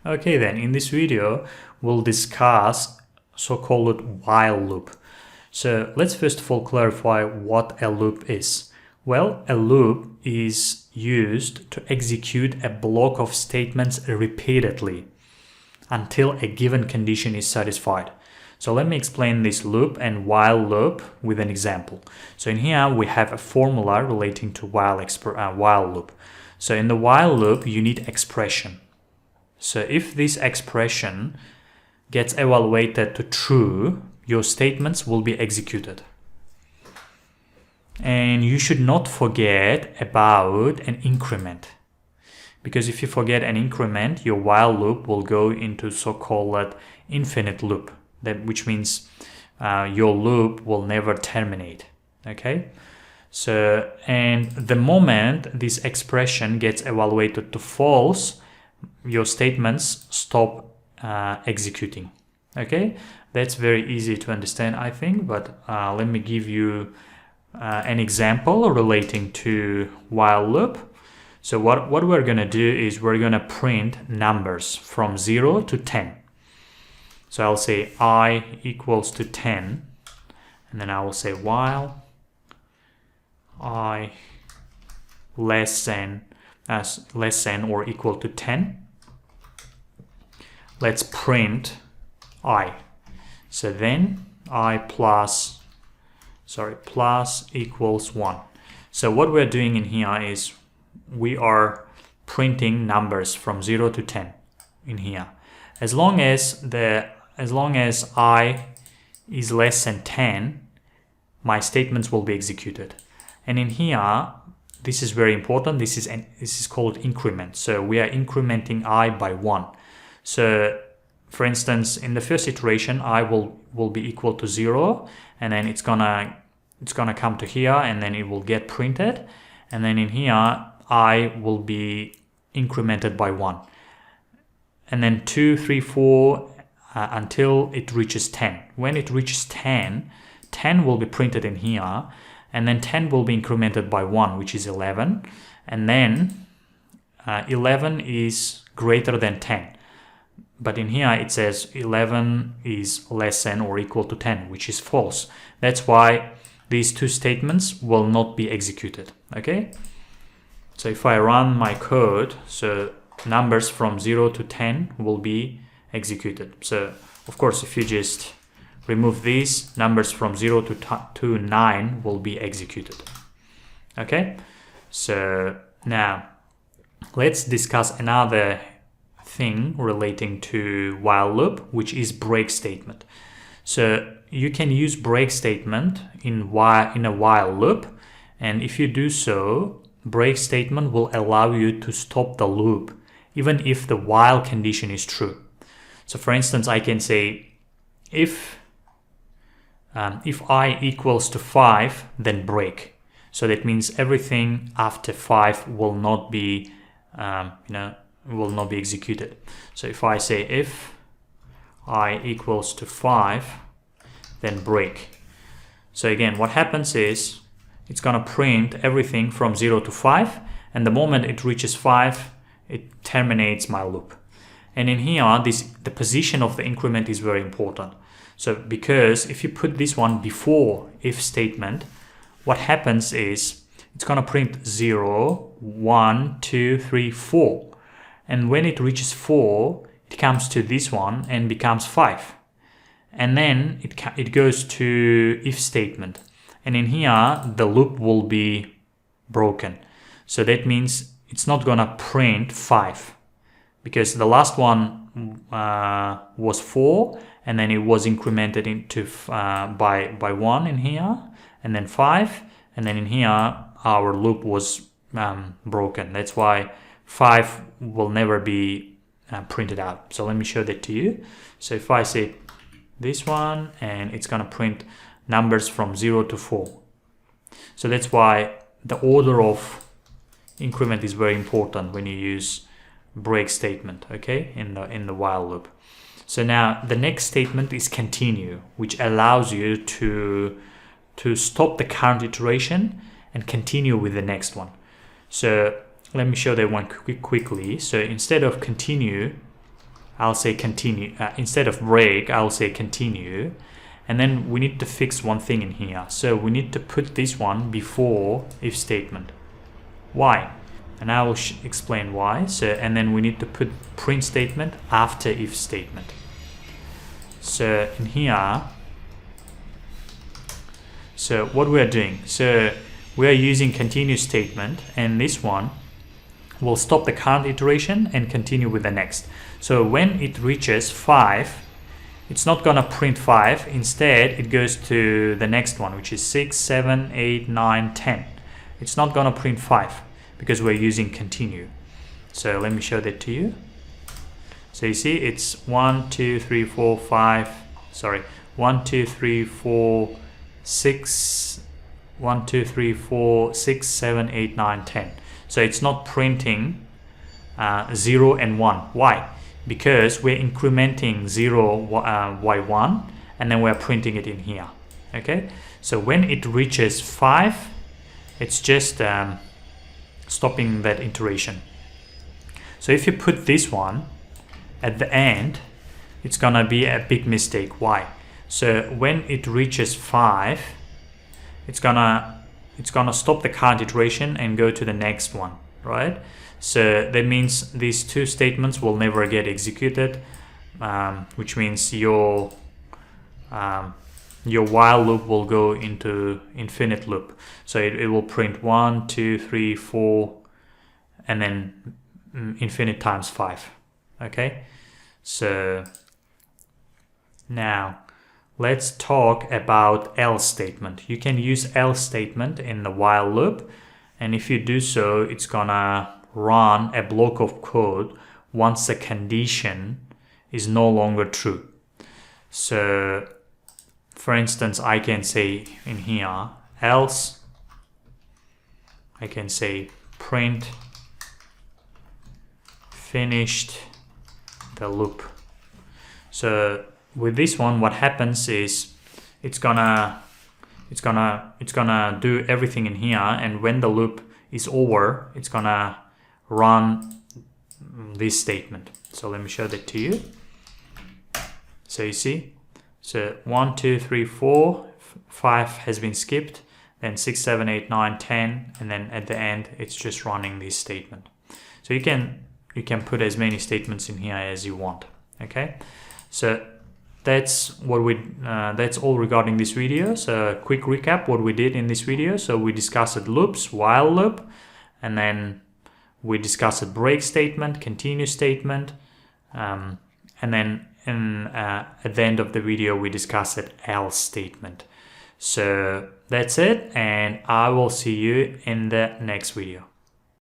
Okay then, in this video, we'll discuss so-called while loop. So let's first of all clarify what a loop is. Well, a loop is used to execute a block of statements repeatedly until a given condition is satisfied. So let me explain this loop and while loop with an example. So in here we have a formula relating to while loop. So in the while loop you need expression. So if this expression gets evaluated to true, your statements will be executed. And you should not forget about an increment. Because if you forget an increment, your while loop will go into so-called infinite loop, which means your loop will never terminate. Okay? So, and the moment this expression gets evaluated to false, your statements stop executing. Okay, that's very easy to understand, I think, but let me give you an example relating to while loop. So what we're gonna do is we're gonna print numbers from 0 to 10. So I'll say I equals to 10, and then I will say while I less than or equal to 10. Let's print I. So then I plus equals 1. So what we're doing in here is we are printing numbers from 0 to 10 in here. As long as I is less than 10, my statements will be executed. And in here, this is very important. This is called increment. So we are incrementing I by 1. So for instance, in the first iteration, I will be equal to 0, and then it's gonna come to here, and then it will get printed, and then in here I will be incremented by 1, and then 2, 3, 4 until it reaches 10. When it reaches 10, 10 will be printed in here, and then 10 will be incremented by 1, which is 11, and then 11 is greater than 10. But in here it says 11 is less than or equal to 10, which is false. That's why these two statements will not be executed. Okay? So if I run my code, so numbers from 0 to 10 will be executed. So of course, if you just remove these, numbers from 0 to 9 will be executed. Okay? So now let's discuss another thing relating to while loop, which is break statement. So you can use break statement in a while loop, and if you do so, break statement will allow you to stop the loop even if the while condition is true. So for instance, I can say if I equals to 5, then break. So that means everything after 5 will not be will not be executed. So if I say if I equals to 5, then break. So again, what happens is it's gonna print everything from 0 to 5, and the moment it reaches 5, it terminates my loop. And in here, the position of the increment is very important. So because if you put this one before if statement, what happens is it's gonna print 0, 1, 2, 3, 4. And when it reaches 4, it comes to this one and becomes 5. And then it goes to if statement. And in here, the loop will be broken. So that means it's not gonna print 5. Because the last one was 4, and then it was incremented into by 1 in here, and then 5, and then in here, our loop was broken. That's why 5 will never be printed out. So let me show that to you. So if I say this one, and it's gonna print numbers from 0 to 4. So that's why the order of increment is very important when you use break statement, okay, in the while loop. So now the next statement is continue, which allows you to stop the current iteration and continue with the next one. So let me show that one quickly. So instead of continue, I'll say continue. Instead of break, I'll say continue. And then we need to fix one thing in here. So we need to put this one before if statement. Why? And I will explain why. So, and then we need to put print statement after if statement. So in here, so what we are doing, so we are using continue statement, and this one will stop the current iteration and continue with the next. So when it reaches 5, it's not gonna print 5. Instead, it goes to the next one, which is 6, 7, 8, 9, 10. It's not gonna print 5 because we're using continue. So let me show that to you. So you see, it's 1, 2, 3, 4, 5. Sorry, 1, 2, 3, 4, 6. 1, 2, 3, 4, 6, 7, 8, 9, 10. So it's not printing 0 and 1. Why? Because we're incrementing 0 by 1, and then we're printing it in here. Okay, so when it reaches 5, it's just stopping that iteration. So if you put this one at the end, it's gonna be a big mistake. Why? So when it reaches 5, it's gonna stop the current iteration and go to the next one, right? So that means these two statements will never get executed, which means your while loop will go into infinite loop. So it will print 1, 2, 3, 4, and then infinite times 5. Okay, so now let's talk about else statement. You can use else statement in the while loop, and if you do so, it's gonna run a block of code once the condition is no longer true. So for instance, I can say in here, else, I can say print finished the loop. So with this one, what happens is it's gonna do everything in here, and when the loop is over, it's gonna run this statement. So let me show that to you. So you see, so 1, 2, 3, 4, 5 has been skipped, then 6, 7, 8, 9, 10, and then at the end it's just running this statement. So you can put as many statements in here as you want. Okay, so that's all regarding this video. So quick recap what we did in this video. So we discussed loops, while loop, and then we discussed break statement, continue statement, and then at the end of the video we discussed else statement. So that's it, and I will see you in the next video.